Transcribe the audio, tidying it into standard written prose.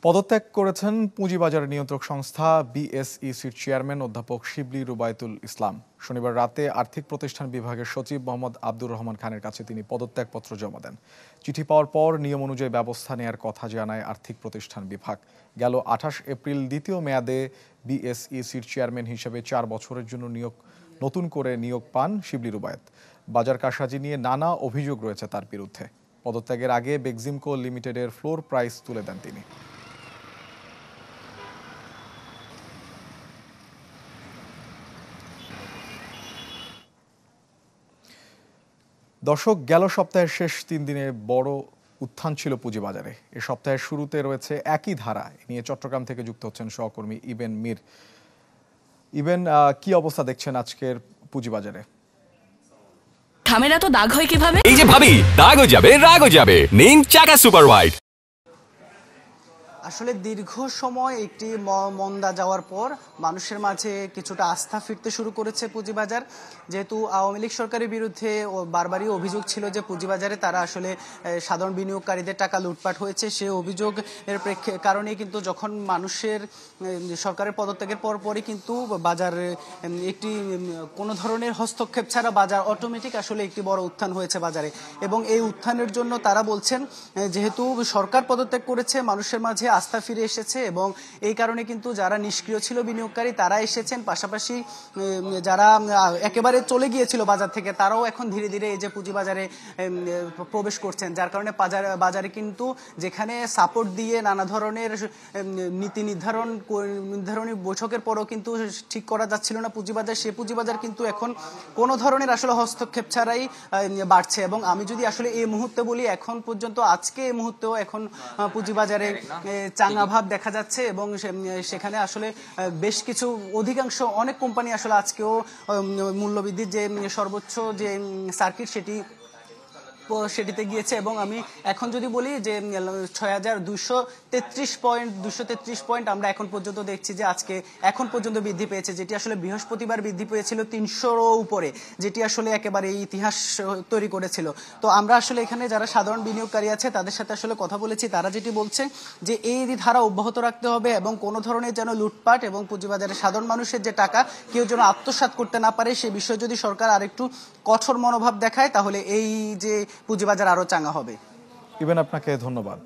পদত্যাগ করেছেন পুঁজিবাজার নিয়ন্ত্রক সংস্থা বিএসইসির চেয়ারম্যান অধ্যাপক শিবলী রুবায়েতুল ইসলাম। শনিবার রাতে আর্থিক প্রতিষ্ঠান বিভাগের সচিব মোহাম্মদ আব্দুর রহমান খানের কাছে তিনি পদত্যাগপত্র জমা দেন। চিঠি পাওয়ার পর নিয়ম অনুযায়ী ব্যবস্থা নেয়ার কথা জানায় আর্থিক প্রতিষ্ঠান বিভাগ। গেল ২৮ এপ্রিল দ্বিতীয় মেয়াদে বিএসইসির চেয়ারম্যান হিসেবে ৪ বছরের জন্য নতুন করে নিয়োগ পান শিবলী রুবায়েত। বাজার কারসাজি নিয়ে নানা অভিযোগ রয়েছে তার বিরুদ্ধে। পদত্যাগের আগে বেক্সিমকো লিমিটেডের ফ্লোর প্রাইস তুলে দেন তিনি। দর্শক, গেল সপ্তাহের শেষ ৩ দিনে বড় উত্থান ছিল পুঁজিবাজারে। এ সপ্তাহের শুরুতে রয়েছে একই ধারা নিয়ে চট্টগ্রাম থেকে যুক্ত হচ্ছেন সহকর্মী ইবেন মীর। ইবেন, কি অবস্থা দেখছেন আজকের পুঁজিবাজারে? থামেরা তো দাগ হয় কিভাবে? এই যে ভাবি, দাগও যাবে রাগও যাবে, নিন চাকা সুপার হোয়াইট। আসলে দীর্ঘ সময় একটি মন্দা যাওয়ার পর মানুষের মাঝে কিছুটা আস্থা ফিরতে শুরু করেছে পুঁজিবাজার। যেহেতু আওয়ামী লীগ সরকারের বিরুদ্ধে বারবারই অভিযোগ ছিল যে পুঁজিবাজারে তারা আসলে সাধারণ বিনিয়োগকারীদের টাকা লুটপাট হয়েছে, সে অভিযোগের কারণে কিন্তু যখন মানুষের সরকারের পদত্যাগের পরপরই কিন্তু বাজার একটি কোনো ধরনের হস্তক্ষেপ ছাড়া বাজার অটোমেটিক আসলে একটি বড় উত্থান হয়েছে বাজারে। এবং এই উত্থানের জন্য তারা বলছেন যেহেতু সরকার পদত্যাগ করেছে, মানুষের মাঝে আস্থা ফিরে এসেছে এবং এই কারণে কিন্তু যারা নিষ্ক্রিয় ছিল বিনিয়োগকারী তারা এসেছেন, পাশাপাশি যারা একেবারে চলে গিয়েছিল বাজার থেকে তারাও এখন ধীরে ধীরে এই যে পুঁজিবাজারে প্রবেশ করছেন। যার কারণে বাজারে কিন্তু যেখানে সাপোর্ট দিয়ে নানা ধরনের নীতি নির্ধারণী বৈঠকের পরও কিন্তু ঠিক করা যাচ্ছিল না পুঁজিবাজার, সে পুঁজিবাজার কিন্তু এখন কোনো ধরনের আসলে হস্তক্ষেপ ছাড়াই বাড়ছে। এবং আমি যদি আসলে এই মুহূর্তে বলি, এখন পর্যন্ত আজকে এই মুহূর্তেও এখন পুঁজিবাজারে চাঙ্গা ভাব দেখা যাচ্ছে এবং সেখানে আসলে বেশ কিছু অনেক কোম্পানি আসলে আজকেও মূল্যবৃদ্ধির যে সর্বোচ্চ যে সার্কিট সেটিতে গিয়েছে। এবং আমি এখন যদি বলি যে ৬,২৩৩ পয়েন্ট আমরা এখন পর্যন্ত দেখছি যে আজকে এখন পর্যন্ত বৃদ্ধি পেয়েছে, যেটি আসলে বৃহস্পতিবার বৃদ্ধি পেয়েছিল ৩০০-র উপরে, যেটি আসলে একেবারে ইতিহাস তৈরি করেছিল। তো আমরা আসলে এখানে যারা সাধারণ বিনিয়োগকারী আছে তাদের সাথে আসলে কথা বলেছি, তারা যেটি বলছে যে এই ধারা অব্যাহত রাখতে হবে এবং কোনো ধরনের যেন লুটপাট এবং পুঁজিবাজারে সাধারণ মানুষের যে টাকা কেউ যেন আত্মসাৎ করতে না পারে, সে বিষয়ে যদি সরকার আরেকটু কঠোর মনোভাব দেখায় তাহলে এই যে পুঁজিবাজার আরো চাঙ্গা হবে। ইবেন, আপনাকে ধন্যবাদ।